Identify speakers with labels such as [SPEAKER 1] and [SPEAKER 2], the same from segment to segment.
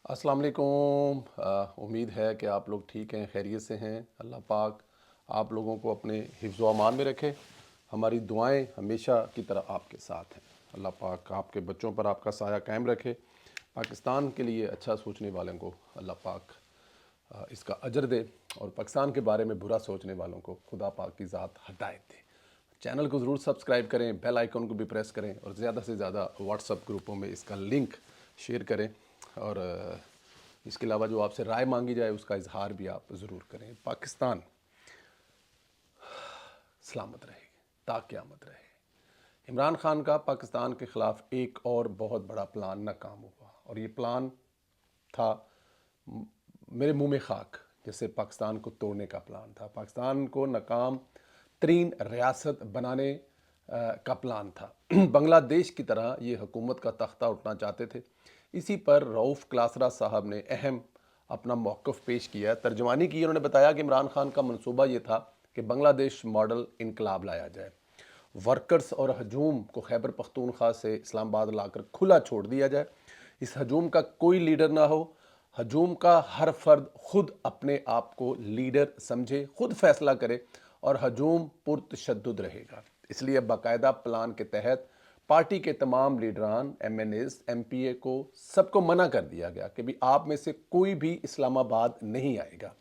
[SPEAKER 1] अस्सलाम वालेकुम। उम्मीद है कि आप लोग ठीक हैं, खैरियत से हैं। अल्लाह पाक आप लोगों को अपने हिफ्ज़ व अमान में रखे। हमारी दुआएं हमेशा की तरह आपके साथ हैं। अल्लाह पाक आपके बच्चों पर आपका साया कायम रखे। पाकिस्तान के लिए अच्छा सोचने वालों को अल्लाह पाक इसका अजर दे, और पाकिस्तान के बारे में बुरा सोचने वालों को खुदा पाक की ज़ात हदायत दे। चैनल को ज़रूर सब्सक्राइब करें, बेल आइकन को भी प्रेस करें, और ज़्यादा से ज़्यादा व्हाट्सअप ग्रुपों में इसका लिंक शेयर करें। और इसके अलावा जो आपसे राय मांगी जाए उसका इजहार भी आप ज़रूर करें। पाकिस्तान सलामत रहे, ताक़यामत रहे। इमरान खान का पाकिस्तान के ख़िलाफ़ एक और बहुत बड़ा प्लान नाकाम हुआ, और ये प्लान था मेरे मुंह में खाक, जैसे पाकिस्तान को तोड़ने का प्लान था, पाकिस्तान को नाकाम तरीन रियासत बनाने का प्लान था। बांग्लादेश की तरह ये हुकूमत का तख्ता उठना चाहते थे। इसी पर रऊफ़ क्लासरा साहब ने अहम अपना मौक़िफ़ पेश किया, तर्जमानी की। उन्होंने बताया कि इमरान खान का मंसूबा ये था कि बांग्लादेश मॉडल इनकलाब लाया जाए, वर्कर्स और हजूम को खैबर पख्तूनख्वा से इस्लामाबाद लाकर खुला छोड़ दिया जाए, इस हजूम का कोई लीडर ना हो, हजूम का हर फर्द खुद अपने आप को लीडर समझे, खुद फैसला करे, और हजूम पुरतशद्दुद रहेगा। इसलिए बाकायदा प्लान के तहत पार्टी के तमाम लीडरान, MNAs, MPA को सबको मना कर दिया गया कि भी आप में से कोई भी इस्लामाबाद नहीं आएगा,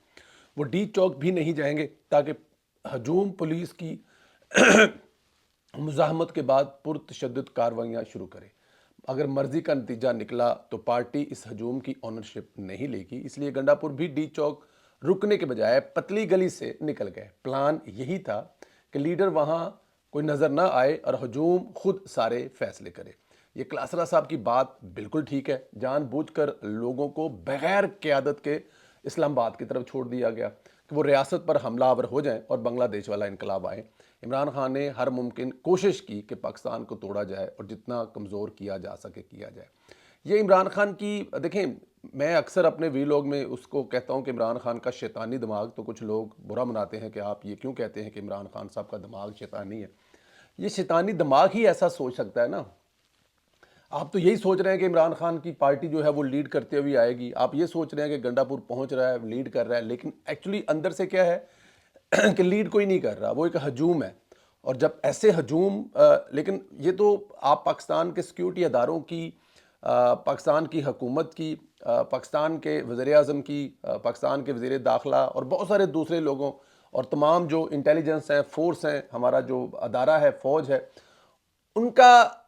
[SPEAKER 1] वो डी चौक भी नहीं जाएंगे, ताकि हजूम पुलिस की मुज़ाहमत के बाद पुरतशद्दुद कार्रवाइयाँ शुरू करे। अगर मर्जी का नतीजा निकला तो पार्टी इस हजूम की ऑनरशिप नहीं लेगी। इसलिए गंडापुर भी डी चौक रुकने के बजाय पतली गली से निकल गए। प्लान यही था कि लीडर वहाँ कोई नज़र ना आए और हजूम खुद सारे फैसले करे। ये क्लासरा साहब की बात बिल्कुल ठीक है। जानबूझकर लोगों को बगैर क़यादत के इस्लामाबाद की तरफ छोड़ दिया गया कि वो रियासत पर हमलावर हो जाएं और बांग्लादेश वाला इनकलाब आए। इमरान खान ने हर मुमकिन कोशिश की कि पाकिस्तान को तोड़ा जाए और जितना कमज़ोर किया जा सके किया जाए। ये इमरान खान की, देखें, मैं अक्सर अपने वीलॉग में उसको कहता हूँ कि इमरान खान का शैतानी दिमाग, तो कुछ लोग बुरा मनाते हैं कि आप ये क्यों कहते हैं कि इमरान खान साहब का दिमाग शैतानी है। ये शैतानी दिमाग ही ऐसा सोच सकता है ना। आप तो यही सोच रहे हैं कि इमरान खान की पार्टी जो है वो लीड करते हुए आएगी, आप ये सोच रहे हैं कि गंडापुर पहुंच रहा है, लीड कर रहा है, लेकिन एक्चुअली अंदर से क्या है कि लीड कोई नहीं कर रहा, वो एक हजूम है। और जब ऐसे हजूम लेकिन ये तो आप पाकिस्तान के सिक्योरिटी अदारों की, पाकिस्तान की हुकूमत की, पाकिस्तान के वज़ीर-ए-आज़म की, पाकिस्तान के वज़ीर दाखिला और बहुत सारे दूसरे लोगों, और तमाम जो इंटेलिजेंस हैं, फोर्स हैं, हमारा जो अदारा है, फ़ौज है, उनका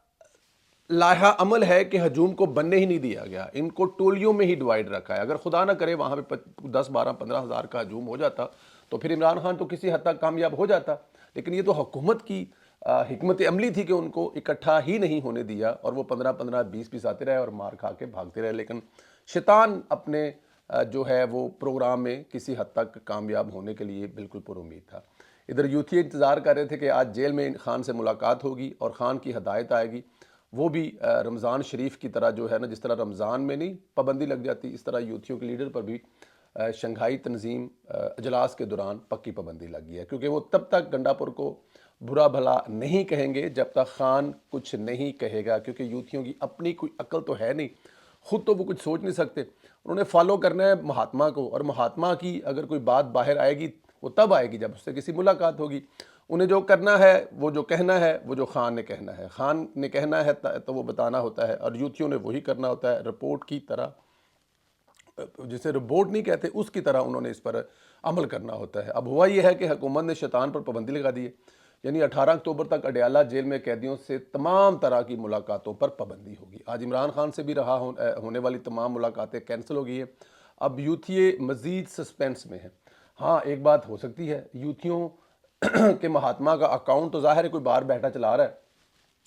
[SPEAKER 1] लाहा अमल है कि हजूम को बनने ही नहीं दिया गया। इनको टोलियों में ही डिवाइड रखा है। अगर खुदा ना करे वहाँ पे 10, 12, 15 हज़ार का हजूम हो जाता तो फिर इमरान खान तो किसी हद तक कामयाब हो जाता। लेकिन ये तो हुकूमत की हिकमत अमली थी कि उनको इकट्ठा ही नहीं होने दिया, और वो 15-15, 20-20 आते रहे और मार खा के भागते रहे। लेकिन शैतान अपने जो है वो प्रोग्राम में किसी हद तक कामयाब होने के लिए बिल्कुल पुरुमीद था। इधर यूथी इंतज़ार कर रहे थे कि आज जेल में खान से मुलाकात होगी और ख़ान की हदायत आएगी, वो भी रमज़ान शरीफ की तरह जो है ना, जिस तरह रमज़ान में नहीं पाबंदी लग जाती, इस तरह यूथियों के लीडर पर भी शंघाई तंजीम अजलास के दौरान पक्की पाबंदी लगी है, क्योंकि वो तब तक गंडापुर को बुरा भला नहीं कहेंगे जब तक खान कुछ नहीं कहेगा, क्योंकि यूथियों की अपनी कोई अक्ल तो है नहीं, खुद तो वो कुछ सोच नहीं सकते। उन्होंने फॉलो करना है महात्मा को, और महात्मा की अगर कोई बात बाहर आएगी वो तब आएगी जब उससे किसी मुलाकात होगी। उन्हें जो करना है, वो जो कहना है, वो जो खान ने कहना है, खान ने कहना है तो वो बताना होता है, और यूथियों ने वही करना होता है। रिपोर्ट की तरह, जिसे रिपोर्ट नहीं कहते, उसकी तरह उन्होंने इस पर अमल करना होता है। अब हुआ यह है कि हुकूमत ने शैतान पर पाबंदी लगा दी है, यानी 18 अक्टूबर तक अडयाला जेल में कैदियों से तमाम तरह की मुलाकातों पर पाबंदी होगी। आज इमरान खान से भी होने वाली तमाम मुलाकातें कैंसिल हो गई है। अब यूथिये मज़ीद सस्पेंस में है। हाँ, एक बात हो सकती है, यूथियों के महात्मा का अकाउंट तो ज़ाहिर है कोई बाहर बैठा चला रहा है,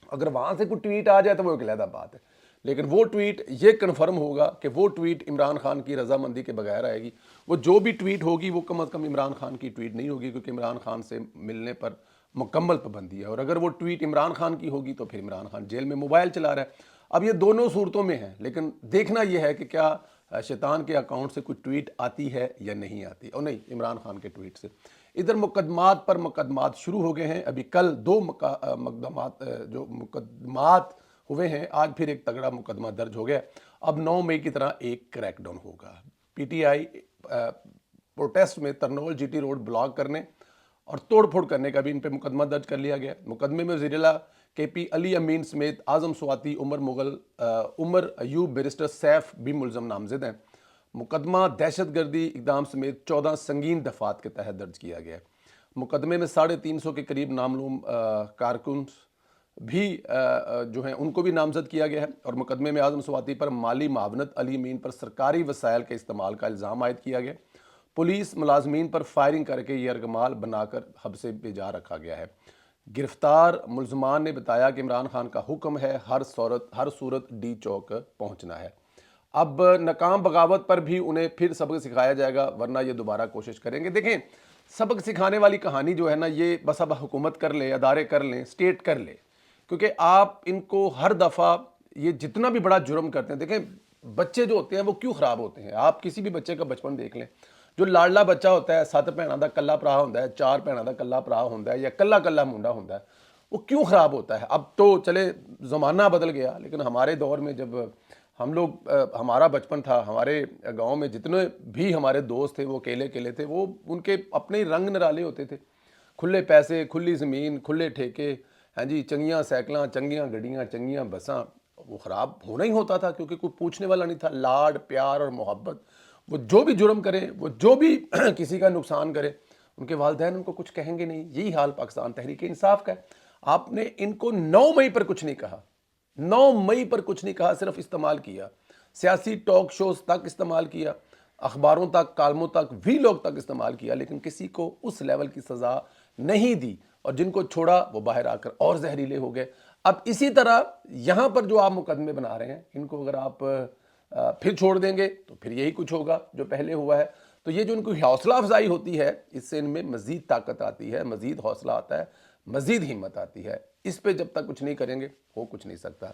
[SPEAKER 1] अगर वहाँ से कोई ट्वीट आ जाए तो वो एक अलग बात है। लेकिन वो ट्वीट, ये कन्फर्म होगा कि वो ट्वीट इमरान खान की रजामंदी के बगैर आएगी। वो जो भी ट्वीट होगी वो कम अज़ कम इमरान खान की ट्वीट नहीं होगी, क्योंकि इमरान खान से मिलने पर मुकम्मल पाबंदी है। और अगर वो ट्वीट इमरान खान की होगी तो फिर इमरान खान जेल में मोबाइल चला रहा है। अब ये दोनों सूरतों में है, लेकिन देखना यह है कि क्या शैतान के अकाउंट से कोई ट्वीट आती है या नहीं आती, और नहीं, इमरान खान के ट्वीट से। इधर मुकदमात पर मुकदमात शुरू हो गए हैं। अभी कल 2 मुकदमात जो मुकदमात हुए हैं। आज फिर एक तगड़ा मुकदमा दर्ज हो गया। अब 9 मई की तरह एक क्रैकडाउन होगा। पीटीआई प्रोटेस्ट में तरनोल जीटी रोड ब्लॉक करने और तोड़फोड़ करने का भी इन पे मुकदमा दर्ज कर लिया गया। मुकदमे में वज़ीर-ए-आला केपी अली अमीन समेत आज़म स्वाति, उमर मुगल, उमर अयूब, बैरिस्टर सैफ भी मुलज़म नामज़द हैं। मुकदमा दहशतगर्दी इक़दाम समेत 14 संगीन दफ़ात के तहत दर्ज किया गया है। मुकदमे में 350 के करीब नामलूम कारकुन भी जो हैं उनको भी नामज़द किया गया है। और मुकदमे में आज़म स्वाति पर माली मावनत, अली अमीन पर सरकारी वसाइल के इस्तेमाल का इल्ज़ाम आयद किया गया। पुलिस मुलाजमीन पर फायरिंग करके यरगमाल बनाकर हब्से बेजा रखा गया है। गिरफ्तार मुलजमान ने बताया कि इमरान खान का हुक्म है हर सूरत डी चौक पहुंचना है। अब नाकाम बगावत पर भी उन्हें फिर सबक सिखाया जाएगा, वरना ये दोबारा कोशिश करेंगे। देखें, सबक सिखाने वाली कहानी जो है ना, ये बस अब हुकूमत कर ले, अदारे कर लें, स्टेट कर ले, क्योंकि आप इनको हर दफ़ा ये जितना भी बड़ा जुर्म करते हैं, देखें बच्चे जो होते हैं वो क्यों ख़राब होते हैं। आप किसी भी बच्चे का बचपन देख लें, जो लाडला बच्चा होता है, 7 भैनों का कल्ला भरा होता है, 4 भैनों का कल्ला भरा होता है, या कल्ला कल्ला मुंडा होता है, वो क्यों ख़राब होता है। अब तो चले ज़माना बदल गया, लेकिन हमारे दौर में जब हम लोग हमारा बचपन था, हमारे गांव में जितने भी हमारे दोस्त थे वो अकेले अकेले थे, वो उनके अपने ही रंग निराले होते थे। खुले पैसे, खुली ज़मीन, खुले ठेके, हाँ जी, चंगियाँ साइकिलां, चंगियाँ गड्डियाँ, चंगियाँ बसां। वो ख़राब होना ही होता था क्योंकि कोई पूछने वाला नहीं था। लाड प्यार और मोहब्बत, वो जो भी जुर्म करे, वो जो भी किसी का नुकसान करे, उनके वालिदैन उनको कुछ कहेंगे नहीं। यही हाल पाकिस्तान तहरीक इंसाफ का है। आपने इनको 9 मई पर कुछ नहीं कहा, 9 मई पर कुछ नहीं कहा, सिर्फ इस्तेमाल किया। सियासी टॉक शोज तक इस्तेमाल किया, अखबारों तक, कालमों तक, वीलॉग तक इस्तेमाल किया, लेकिन किसी को उस लेवल की सज़ा नहीं दी। और जिनको छोड़ा वो बाहर आकर और जहरीले हो गए। अब इसी तरह यहाँ पर जो आप मुकदमे बना रहे हैं, इनको अगर आप फिर छोड़ देंगे तो फिर यही कुछ होगा जो पहले हुआ है। तो ये जो इनको हौसला अफजाई होती है, इससे इनमें मज़ीद ताकत आती है, मज़ीद हौसला आता है, मज़ीद हिम्मत आती है। इस पे जब तक कुछ नहीं करेंगे हो कुछ नहीं सकता।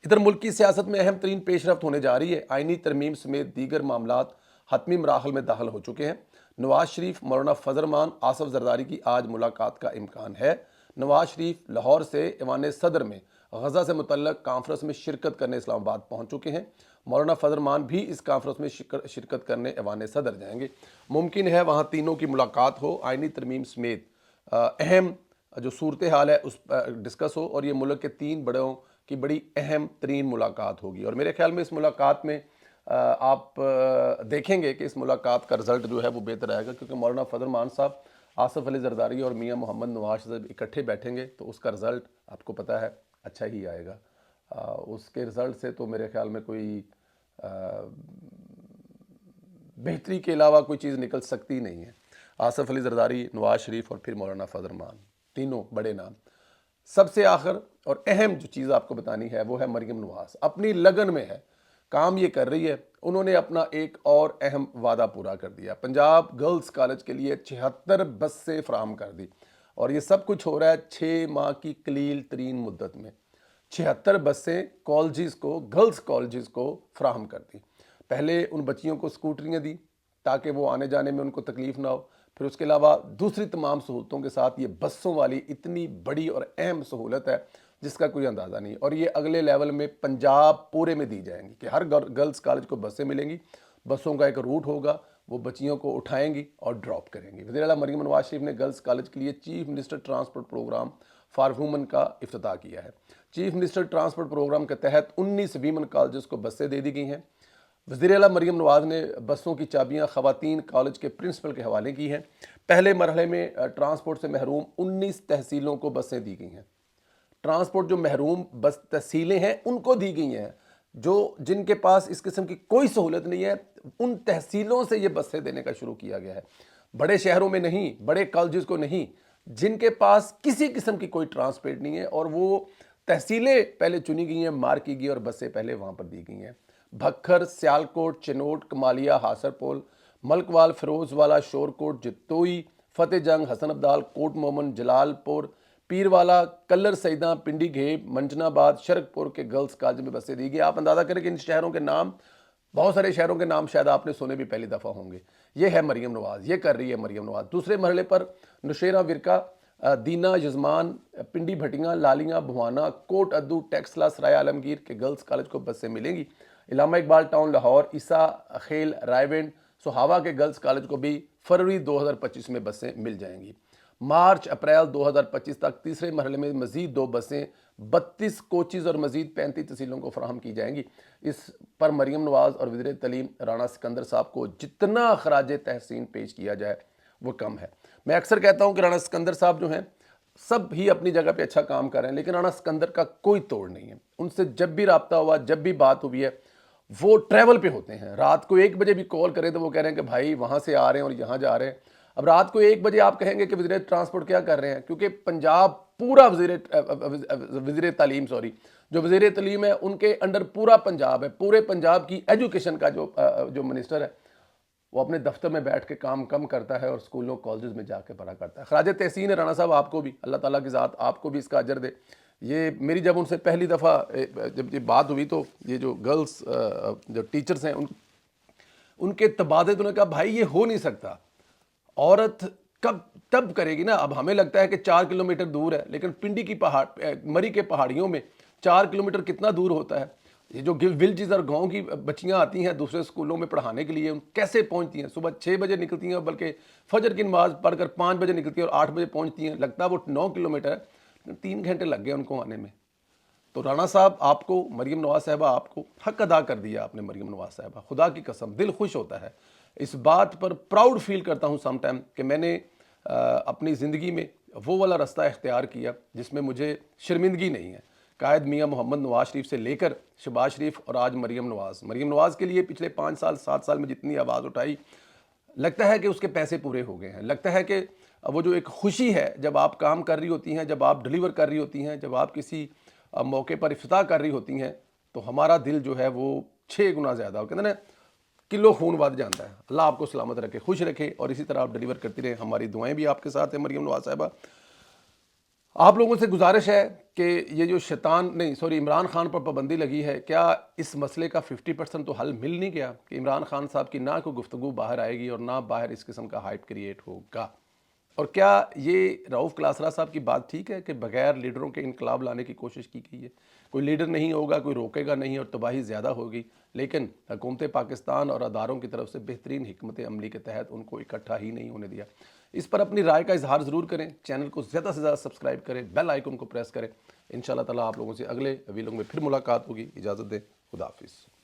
[SPEAKER 1] इधर मुल्क की सियासत में अहम तरीन पेशरफ्त होने जा रही है। आइनी तरमीम समेत दीगर मामलात हतमी मराहल में दाखिल हो चुके हैं। नवाज शरीफ, मौलाना फजल रहमान, आसफ जरदारी की आज मुलाकात का इम्कान है। नवाज शरीफ लाहौर से ऐवान सदर में गजा से मुतल्लक कॉन्फ्रेंस में शिरकत करने इस्लामाबाद पहुंच चुके हैं। मौलाना फजल रहमान भी इस कॉन्फ्रेंस में शिरकत करने ऐवान सदर जाएंगे। मुमकिन है वहाँ तीनों की मुलाकात हो, आइनी तरमीम समेत अहम जो सूरत हाल है उस डिस्कस हो, और ये मुल्क के 3 बड़ों की बड़ी अहम तरीन मुलाकात होगी। और मेरे ख्याल में इस मुलाकात में आप देखेंगे कि इस मुलाकात का रिज़ल्ट जो है वो बेहतर आएगा, क्योंकि मौलाना फजल रहमान साहब, आसफ अली जरदारी और मियां मोहम्मद नवाज साहब इकट्ठे बैठेंगे तो उसका रिज़ल्ट आपको पता है अच्छा ही आएगा। उसके रिज़ल्ट से तो मेरे ख्याल में कोई बेहतरी के अलावा कोई चीज़ निकल सकती नहीं है। आसफ अली जरदारी, नवाज शरीफ और फिर मौलाना फजल रहमान, तीनों बड़े नाम। सबसे आखिर और अहम जो चीज़ आपको बतानी है वो है मरीम नवाज। अपनी लगन में है, काम ये कर रही है। उन्होंने अपना एक और अहम वादा पूरा कर दिया। पंजाब गर्ल्स कॉलेज के लिए 76 बसें फराहम कर दी, और ये सब कुछ हो रहा है 6 माह की कलील तरीन मुद्दत में। 76 बसें कॉलेजेस को, गर्ल्स कॉलेजेस को फराहम कर दी। पहले उन बच्चियों को स्कूटरियाँ दी ताकि वो आने जाने में उनको तकलीफ़ ना हो। फिर उसके अलावा दूसरी तमाम सहूलतों के साथ ये बसों वाली इतनी बड़ी और अहम सहूलत है जिसका कोई अंदाज़ा नहीं। और ये अगले लेवल में पंजाब पूरे में दी जाएंगी कि हर गर्ल्स कॉलेज को बसें मिलेंगी। बसों का एक रूट होगा, वो बच्चियों को उठाएंगी और ड्रॉप करेंगी। वज़ीर-ए-आला मरीम नवाज शरीफ ने गर्ल्स कॉलेज के लिए chief minister transport programme for women का इफ्तिताह किया है। चीफ मिनिस्टर ट्रांसपोर्ट प्रोग्राम के तहत 19 वीमेन कॉलेजेस को बसें दे दी गई हैं। वज़ीर-ए-आला मरीम नवाज ने बसों की चाबियां ख़वातीन कॉलेज के प्रिंसिपल के हवाले की हैं। पहले मरहले में ट्रांसपोर्ट से महरूम 19 तहसीलों को बसें दी गई हैं। ट्रांसपोर्ट जो महरूम बस तहसीलें हैं उनको दी गई हैं। जो जिनके पास इस किस्म की कोई सहूलत नहीं है, उन तहसीलों से ये बसें देने का शुरू किया गया है। बड़े शहरों में नहीं, बड़े कॉलेजेस को नहीं, जिनके पास किसी किस्म की कोई ट्रांसपोर्ट नहीं है, और वो तहसीलें पहले चुनी गई हैं, मार्क की गई, और बसें पहले वहाँ पर दी गई हैं। भक्खर, सियालकोट, चिनोट, कमालिया, हासरपोल, मलकवाल, फिरोजवाला, शोरकोट, जितोई, फतेह जंग, हसन अब्दाल, कोट मोमन, जलालपुर, पीरवाला, कल्लर सईदा, पिंडी घेब, मंजनाबाद, शरकपुर के गर्ल्स कॉलेज में बसें दी गई। आप अंदाज़ा करें कि इन शहरों के नाम, बहुत सारे शहरों के नाम शायद आपने सुने भी पहली दफ़ा होंगे। ये है मरीम नवाज, ये कर रही है मरीम नवाज। दूसरे मरहले पर नुशेरा विरका दीना, यजमान, पिंडी भटियाँ, लालियाँ, भुआना, कोट अद्दू, टेक्सला, सराय आलमगीर के गर्ल्स कॉलेज को बसें मिलेंगी। इलामा इकबाल टाउन लाहौर, ईसा खेल, रायविंड, सोहावा के गर्ल्स कॉलेज को भी फरवरी 2025 में बसें मिल जाएंगी। मार्च अप्रैल 2025 तक तीसरे मरहले में मजीद 2 बसें 32 कोचेज़ और मजीद 35 तहसीलों को फराहम की जाएंगी। इस पर मरीम नवाज़ और वज़ीर तलीम राना सिकंदर साहब को जितना खराज तहसीन पेश किया जाए वो कम है। मैं अक्सर कहता हूँ कि राना सिकंदर साहब जो हैं सब ही अपनी जगह पे अच्छा काम कर रहे हैं, लेकिन राना सिकंदर का कोई तोड़ नहीं है। उनसे जब भी रब्ता हुआ, जब भी बात हुई है, वो ट्रैवल पे होते हैं। रात को 1 बजे भी कॉल करें तो वो कह रहे हैं कि भाई वहाँ से आ रहे हैं और यहाँ जा रहे हैं। अब रात को 1 बजे आप कहेंगे कि वज़ीर ट्रांसपोर्ट क्या कर रहे हैं, क्योंकि पंजाब पूरा वज़ीर तालीम जो वज़ीर तालीम है उनके अंडर पूरा पंजाब है। पूरे पंजाब की एजुकेशन का जो मिनिस्टर है वो अपने दफ्तर में बैठ के काम कम करता है और स्कूलों कॉलेजेस में जाके पढ़ा करता है। खराज तहसीन है राना साहब आपको भी, अल्लाह ताला की ज़ात आपको भी इसका अजर दे। ये मेरी जब उनसे पहली दफ़ा जब ये बात हुई तो ये जो गर्ल्स जो टीचर्स हैं उनके तबादले तो उन्होंने कहा भाई ये हो नहीं सकता, औरत कब तब करेगी ना। अब हमें लगता है कि 4 किलोमीटर दूर है, लेकिन पिंडी की मरी के पहाड़ियों में 4 किलोमीटर कितना दूर होता है। ये जो विलेजेस और गांव की बच्चियां आती हैं दूसरे स्कूलों में पढ़ाने के लिए, कैसे पहुंचती हैं? सुबह 6 बजे निकलती हैं, बल्कि फजर की नमाज पढ़कर 5 बजे निकलती हैं और 8 बजे पहुंचती हैं। लगता है वो 9 किलोमीटर है, लेकिन 3 घंटे लग गए उनको आने में। तो राना साहब आपको, मरीम नवाज साहबा आपको हक अदा कर दिया आपने। मरीम नवाज साहबा, खुदा की कसम दिल खुश होता है, इस बात पर प्राउड फील करता हूँ समटाइम कि मैंने अपनी ज़िंदगी में वो वाला रास्ता इख्तियार किया जिसमें मुझे शर्मिंदगी नहीं है। कायद मियाँ मोहम्मद नवाज शरीफ से लेकर शहबाज शरीफ और आज मरीम नवाज़ के लिए पिछले 5 साल 7 साल में जितनी आवाज़ उठाई, लगता है कि उसके पैसे पूरे हो गए हैं। लगता है कि वो जो एक खुशी है जब आप काम कर रही होती हैं, जब आप डिलीवर कर रही होती हैं, जब आप किसी मौके पर इफ्तिताह कर रही होती हैं, तो हमारा दिल जो है वो 6 गुना ज़्यादा, कहते हैं ना किलो खून बढ़ जाता है। अल्लाह आपको सलामत रखे, खुश रखे और इसी तरह आप डिलीवर करती रहे। हमारी दुआएं भी आपके साथ हैं मरीम नवाज साहिबा। आप लोगों से गुजारिश है कि ये जो इमरान खान पर पाबंदी लगी है, क्या इस मसले का 50% तो हल मिल नहीं गया कि इमरान खान साहब की ना कोई गुफ्तगू बाहर आएगी और ना बाहर इस किस्म का हाइप क्रिएट होगा? और क्या ये रऊफ़ क्लासरा साहब की बात ठीक है कि बगैर लीडरों के इनकलाब लाने की कोशिश की गई है? कोई लीडर नहीं होगा, कोई रोकेगा नहीं और तबाही ज़्यादा होगी, लेकिन हुकूमत पाकिस्तान और अदारों की तरफ से बेहतरीन हिकमत अमली के तहत उनको इकट्ठा ही नहीं होने दिया। इस पर अपनी राय का इजहार ज़रूर करें, चैनल को ज़्यादा से ज़्यादा सब्सक्राइब करें, बेल आइकन को प्रेस करें। इंशाअल्लाह ताला आप लोगों से अगले वीडियो में फिर मुलाकात होगी। इजाज़त दें, खुदा हाफिज़।